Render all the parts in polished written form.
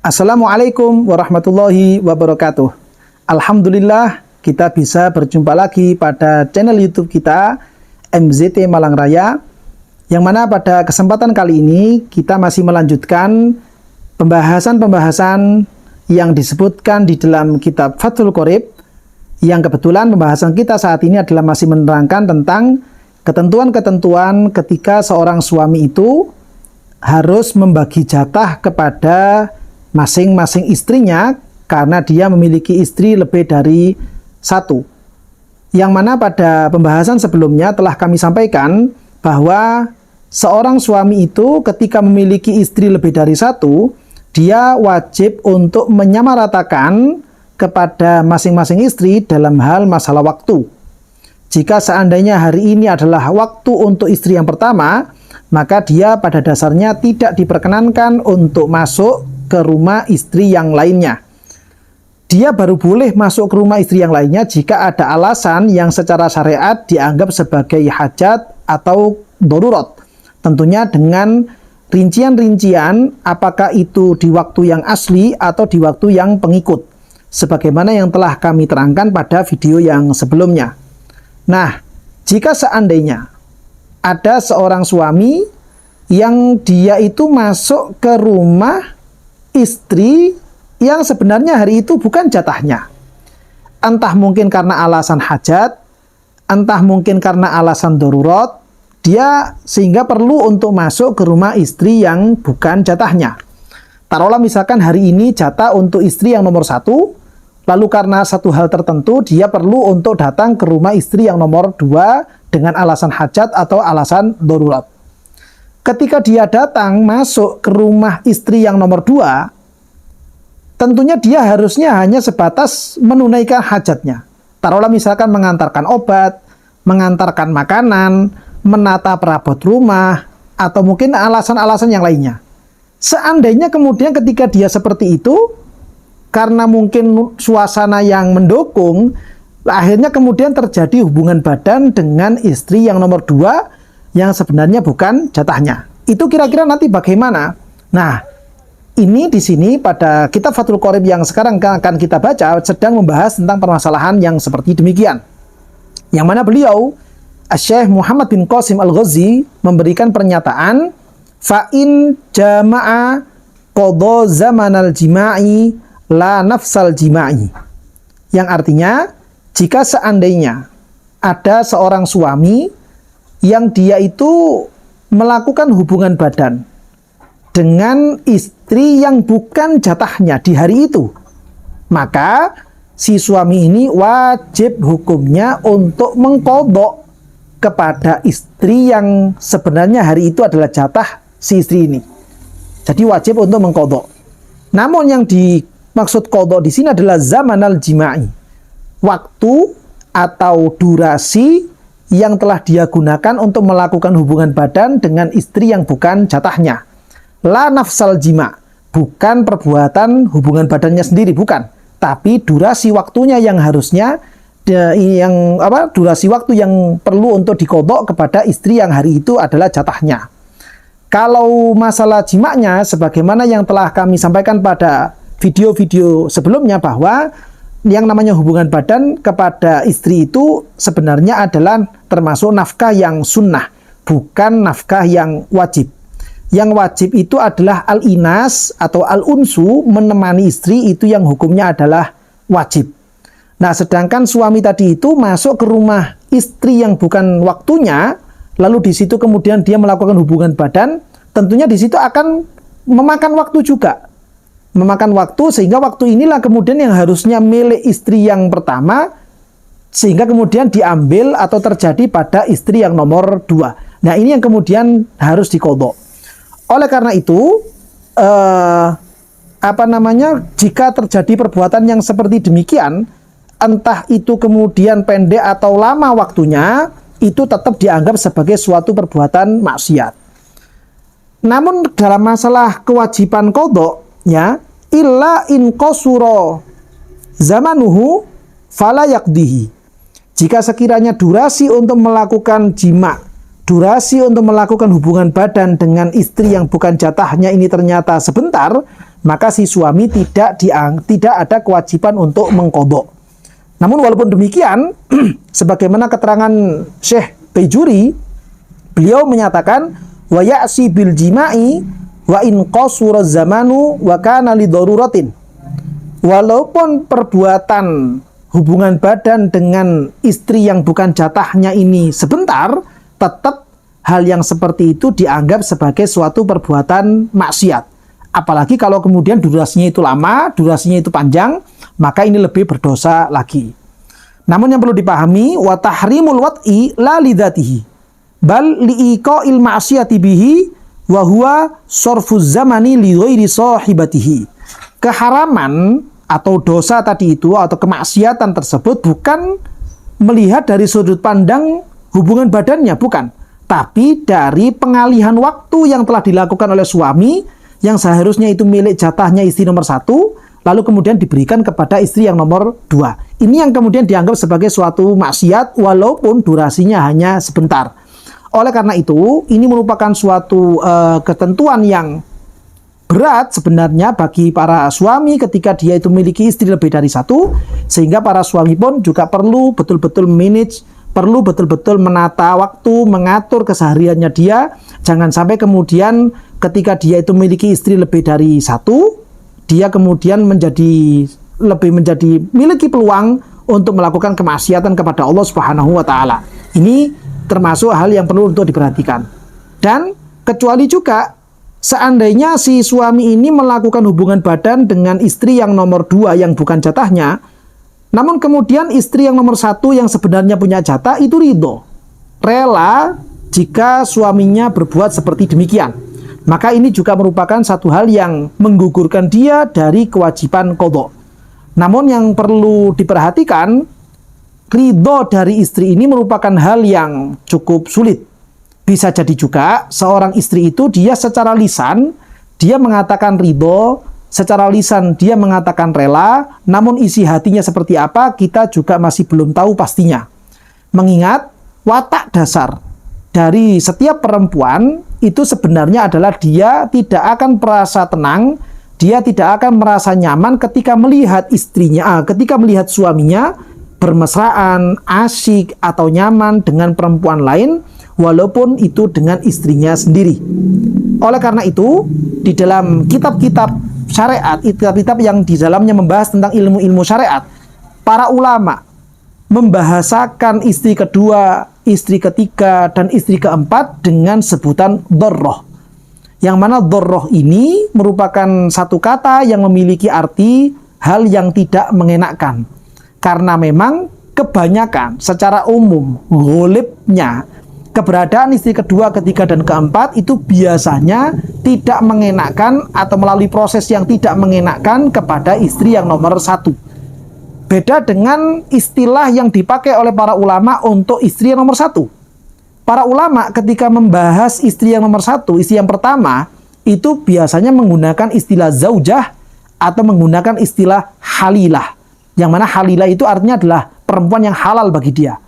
Assalamualaikum warahmatullahi wabarakatuh. Alhamdulillah kita bisa berjumpa lagi pada channel YouTube kita MZT Malang Raya, yang mana pada kesempatan kali ini kita masih melanjutkan pembahasan-pembahasan yang disebutkan di dalam kitab Fathul Qorib, yang kebetulan pembahasan kita saat ini adalah masih menerangkan tentang ketentuan-ketentuan ketika seorang suami itu harus membagi jatah kepada masing-masing istrinya karena dia memiliki istri lebih dari satu. Yang mana pada pembahasan sebelumnya telah kami sampaikan bahwa seorang suami itu ketika memiliki istri lebih dari satu, dia wajib untuk menyamaratakan kepada masing-masing istri dalam hal masalah waktu. Jika seandainya hari ini adalah waktu untuk istri yang pertama, maka dia pada dasarnya tidak diperkenankan untuk masuk ke rumah istri yang lainnya. Dia baru boleh masuk ke rumah istri yang lainnya jika ada alasan yang secara syariat dianggap sebagai hajat atau darurat. Tentunya dengan rincian-rincian apakah itu di waktu yang asli atau di waktu yang pengikut, sebagaimana yang telah kami terangkan pada video yang sebelumnya. Nah, jika seandainya ada seorang suami yang dia itu masuk ke rumah istri yang sebenarnya hari itu bukan jatahnya, entah mungkin karena alasan hajat, entah mungkin karena alasan darurat, dia sehingga perlu untuk masuk ke rumah istri yang bukan jatahnya. Taruhlah misalkan hari ini jatah untuk istri yang nomor satu, lalu karena satu hal tertentu dia perlu untuk datang ke rumah istri yang nomor dua dengan alasan hajat atau alasan darurat. Ketika dia datang masuk ke rumah istri yang nomor dua, tentunya dia harusnya hanya sebatas menunaikan hajatnya. Taruhlah misalkan mengantarkan obat, mengantarkan makanan, menata perabot rumah, atau mungkin alasan-alasan yang lainnya. Seandainya kemudian ketika dia seperti itu, karena mungkin suasana yang mendukung, akhirnya kemudian terjadi hubungan badan dengan istri yang nomor dua yang sebenarnya bukan jatahnya. Itu kira-kira nanti bagaimana? Nah, ini di sini pada kitab Fathul Qorib yang sekarang akan kita baca sedang membahas tentang permasalahan yang seperti demikian. Yang mana beliau, Syekh Muhammad bin Qasim Al-Ghazi, memberikan pernyataan fa'in jama'a qadha zamanal jima'i la nafsal jima'i. Yang artinya, jika seandainya ada seorang suami yang dia itu melakukan hubungan badan dengan istri yang bukan jatahnya di hari itu, maka si suami ini wajib hukumnya untuk mengqadha kepada istri yang sebenarnya hari itu adalah jatah si istri ini. Jadi wajib untuk mengqadha. Namun yang dimaksud qadha di sini adalah zamanal jima'i, waktu atau durasi yang telah dia gunakan untuk melakukan hubungan badan dengan istri yang bukan jatahnya. La nafsal jima, bukan perbuatan hubungan badannya sendiri, bukan, tapi durasi waktunya yang harusnya durasi waktu yang perlu untuk diqadha kepada istri yang hari itu adalah jatahnya. Kalau masalah jimaknya, sebagaimana yang telah kami sampaikan pada video-video sebelumnya, bahwa yang namanya hubungan badan kepada istri itu sebenarnya adalah termasuk nafkah yang sunnah, bukan nafkah yang wajib. Yang wajib itu adalah al-inas atau al-unsu, menemani istri, itu yang hukumnya adalah wajib. Nah, sedangkan suami tadi itu masuk ke rumah istri yang bukan waktunya, lalu di situ kemudian dia melakukan hubungan badan, tentunya di situ akan memakan waktu juga. Memakan waktu, sehingga waktu inilah kemudian yang harusnya milik istri yang pertama, sehingga kemudian diambil atau terjadi pada istri yang nomor dua. Nah, ini yang kemudian harus diqadha. Oleh karena itu, jika terjadi perbuatan yang seperti demikian, entah itu kemudian pendek atau lama waktunya, itu tetap dianggap sebagai suatu perbuatan maksiat. Namun dalam masalah kewajiban qadha, ya, illa in qasura zamanuhu fala yaqdihi. Jika sekiranya durasi untuk melakukan jima, durasi untuk melakukan hubungan badan dengan istri yang bukan jatahnya ini ternyata sebentar, maka si suami tidak ada kewajiban untuk mengqadha. Namun walaupun demikian, sebagaimana keterangan Syekh Baijuri, beliau menyatakan wa ya'si bil jima'i wa in qasura zamanu wa kana li daruratin. Walaupun perbuatan hubungan badan dengan istri yang bukan jatahnya ini sebentar, tetap hal yang seperti itu dianggap sebagai suatu perbuatan maksiat. Apalagi kalau kemudian durasinya itu lama, durasinya itu panjang, maka ini lebih berdosa lagi. Namun yang perlu dipahami, wa tahrimul wat'i la lidzatihi bal liiqa'il ma'siyati bihi wa huwa sarfuz zamani li ghairi sahibatihi. Keharaman atau dosa tadi itu atau kemaksiatan tersebut bukan melihat dari sudut pandang hubungan badannya, bukan, tapi dari pengalihan waktu yang telah dilakukan oleh suami yang seharusnya itu milik jatahnya istri nomor 1, lalu kemudian diberikan kepada istri yang nomor 2. Ini yang kemudian dianggap sebagai suatu maksiat walaupun durasinya hanya sebentar. Oleh karena itu, ini merupakan suatu ketentuan yang berat sebenarnya bagi para suami ketika dia itu memiliki istri lebih dari 1, sehingga para suami pun juga perlu betul-betul manage, perlu betul-betul menata waktu, mengatur kesehariannya dia. Jangan sampai kemudian ketika dia itu memiliki istri lebih dari 1, dia kemudian menjadi memiliki peluang untuk melakukan kemaksiatan kepada Allah Subhanahu wa taala. Ini termasuk hal yang perlu untuk diperhatikan. Dan kecuali juga seandainya si suami ini melakukan hubungan badan dengan istri yang nomor 2 yang bukan jatahnya, namun kemudian istri yang nomor 1 yang sebenarnya punya jatah itu ridho, rela jika suaminya berbuat seperti demikian, maka ini juga merupakan satu hal yang menggugurkan dia dari kewajiban qadha. Namun yang perlu diperhatikan, ridho dari istri ini merupakan hal yang cukup sulit. Bisa jadi juga seorang istri itu dia secara lisan dia mengatakan ridho, secara lisan dia mengatakan rela, namun isi hatinya seperti apa kita juga masih belum tahu pastinya. Mengingat watak dasar dari setiap perempuan itu sebenarnya adalah dia tidak akan merasa tenang, dia tidak akan merasa nyaman ketika melihat istrinya, ketika melihat suaminya bermesraan, asyik atau nyaman dengan perempuan lain, walaupun itu dengan istrinya sendiri. Oleh karena itu, di dalam kitab-kitab syariat, kitab-kitab yang di dalamnya membahas tentang ilmu-ilmu syariat, para ulama membahasakan istri kedua, istri ketiga, dan istri keempat dengan sebutan dharrah. Yang mana dharrah ini merupakan satu kata yang memiliki arti hal yang tidak mengenakkan. Karena memang kebanyakan secara umum, ghalibnya, keberadaan istri kedua, ketiga, dan keempat itu biasanya tidak mengenakkan atau melalui proses yang tidak mengenakkan kepada istri yang nomor 1. Beda dengan istilah yang dipakai oleh para ulama untuk istri yang nomor 1. Para ulama ketika membahas istri yang nomor 1, istri yang pertama, itu biasanya menggunakan istilah zaujah atau menggunakan istilah halilah. Yang mana halilah itu artinya adalah perempuan yang halal bagi dia.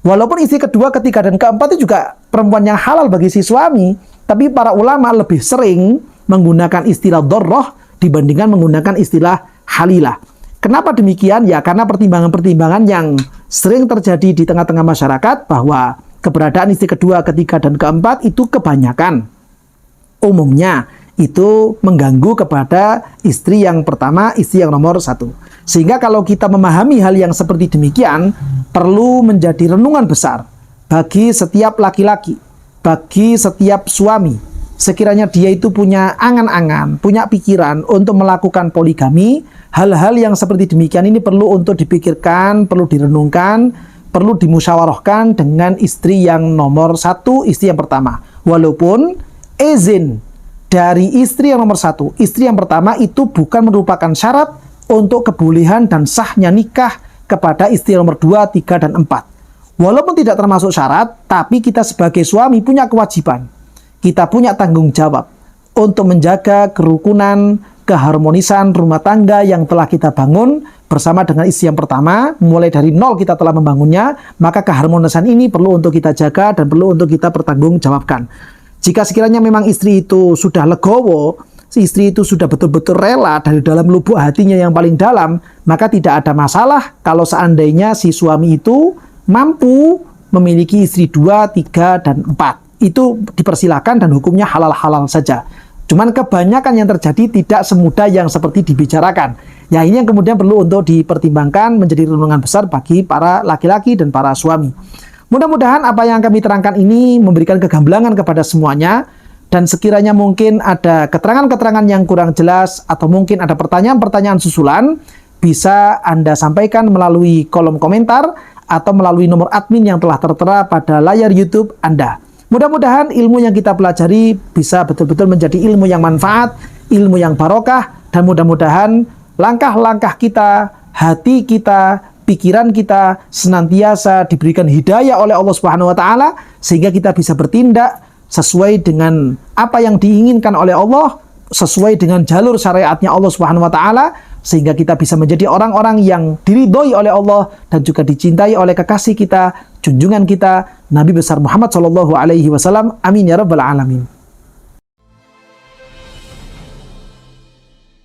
Walaupun istri kedua, ketiga, dan keempat itu juga perempuan yang halal bagi si suami, tapi para ulama lebih sering menggunakan istilah dharrah dibandingkan menggunakan istilah halilah. Kenapa demikian? Ya karena pertimbangan-pertimbangan yang sering terjadi di tengah-tengah masyarakat bahwa keberadaan istri kedua, ketiga, dan keempat itu kebanyakan umumnya itu mengganggu kepada istri yang pertama, istri yang nomor 1. Sehingga kalau kita memahami hal yang seperti demikian, perlu menjadi renungan besar bagi setiap laki-laki, bagi setiap suami. Sekiranya dia itu punya angan-angan, punya pikiran untuk melakukan poligami, hal-hal yang seperti demikian ini perlu untuk dipikirkan, perlu direnungkan, perlu dimusyawarahkan dengan istri yang nomor 1, istri yang pertama. Walaupun izin dari istri yang nomor 1, istri yang pertama itu bukan merupakan syarat untuk kebolehan dan sahnya nikah kepada istri nomor 2, 3, dan 4. Walaupun tidak termasuk syarat, tapi kita sebagai suami punya kewajiban. Kita punya tanggung jawab untuk menjaga kerukunan, keharmonisan rumah tangga yang telah kita bangun bersama dengan istri yang pertama. Mulai dari nol kita telah membangunnya, maka keharmonisan ini perlu untuk kita jaga dan perlu untuk kita pertanggungjawabkan. Jika sekiranya memang istri itu sudah legowo, si istri itu sudah betul-betul rela dari dalam lubuk hatinya yang paling dalam, maka tidak ada masalah kalau seandainya si suami itu mampu memiliki istri 2, 3, dan 4. Itu dipersilakan dan hukumnya halal-halal saja. Cuman kebanyakan yang terjadi tidak semudah yang seperti dibicarakan. Ya, ini yang kemudian perlu untuk dipertimbangkan menjadi renungan besar bagi para laki-laki dan para suami. Mudah-mudahan apa yang kami terangkan ini memberikan kegambaran kepada semuanya. Dan sekiranya mungkin ada keterangan-keterangan yang kurang jelas atau mungkin ada pertanyaan-pertanyaan susulan, bisa Anda sampaikan melalui kolom komentar atau melalui nomor admin yang telah tertera pada layar YouTube Anda. Mudah-mudahan ilmu yang kita pelajari bisa betul-betul menjadi ilmu yang manfaat, ilmu yang barokah, dan mudah-mudahan langkah-langkah kita, hati kita, pikiran kita senantiasa diberikan hidayah oleh Allah Subhanahu wa taala sehingga kita bisa bertindak sesuai dengan apa yang diinginkan oleh Allah, sesuai dengan jalur syariatnya Allah Subhanahu wa taala, sehingga kita bisa menjadi orang-orang yang diridhoi oleh Allah dan juga dicintai oleh kekasih kita, junjungan kita, Nabi besar Muhammad sallallahu alaihi wasallam. Amin ya rabbal alamin.